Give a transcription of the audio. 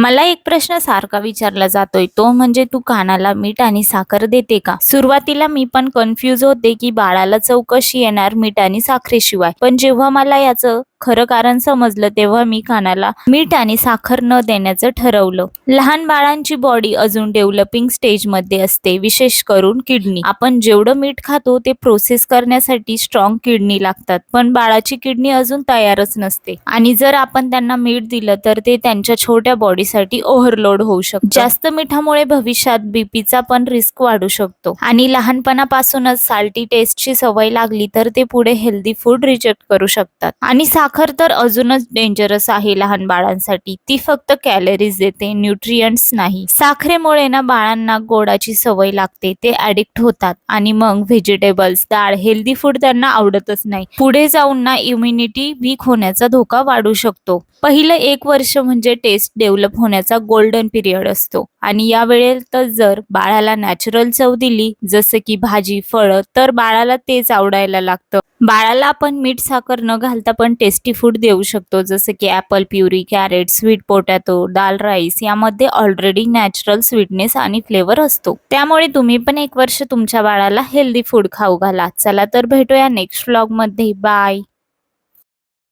मला एक प्रश्न सारखा विचारला जातोय, तो म्हणजे तू कानाला मीठ आणि साखर देते का? सुरुवातीला मी पण कन्फ्यूज होते की बाळाला चव कशी येणार मीठ आणि साखरेशिवाय. पण जेव्हा मला याचं खरं कारण समजलं तेव्हा मी कानाला मीठ आणि साखर न देण्याचं ठरवलं. लहान बाळांची बॉडी अजून डेव्हलपिंग स्टेज मध्ये असते, विशेष करून किडनी. आपण जेवढं मीठ खातो ते प्रोसेस करण्यासाठी स्ट्रॉंग किडनी लागतात, पण बाळाची किडनी अजून तयारच नसते. आणि जर आपण त्यांना मीठ दिलं तर ते त्यांच्या छोट्या बॉडीसाठी ओव्हरलोड होऊ शकतं. जास्त मिठामुळे भविष्यात बीपीचा पण रिस्क वाढू शकतो. आणि लहानपणापासूनच साल्टी टेस्टची सवय लागली तर ते पुढे हेल्दी फूड रिजेक्ट करू शकतात. आणि साखर तर अजूनच डेंजरस आहे लहान बाळांसाठी. ती फक्त कॅलरीज देते, न्यूट्रिएंट्स नाही. साखरेमुळे ना बाळांना गोडाची सवय लागते, ते ऍडिक्ट होतात आणि मग व्हेजिटेबल्स, डाळ, हेल्दी फूड त्यांना आवडतच नाही. पुढे जाऊन ना इम्युनिटी वीक होण्याचा धोका वाढू शकतो. पहिलं 1 वर्ष म्हणजे टेस्ट डेव्हलप होण्याचा गोल्डन पिरियड असतो आणि या वेळेत जर बाळाला नॅचरल चव दिली, जसं की भाजी, फळं, तर बाळाला तेच आवडायला लागतं. बाळाला आपण मीठ साखर न घालता पण टेस्टी फूड देऊ शकतो, जसं की apple puree, carrot, sweet potato, dal rice. यामध्ये ऑलरेडी नॅचरल स्वीटनेस आणि फ्लेवर असतो. त्यामुळे तुम्ही पण 1 वर्ष तुमच्या बाळाला हेल्दी फूड खाऊ घाला. चला तर भेटूया नेक्स्ट व्लॉग मध्ये. बाय.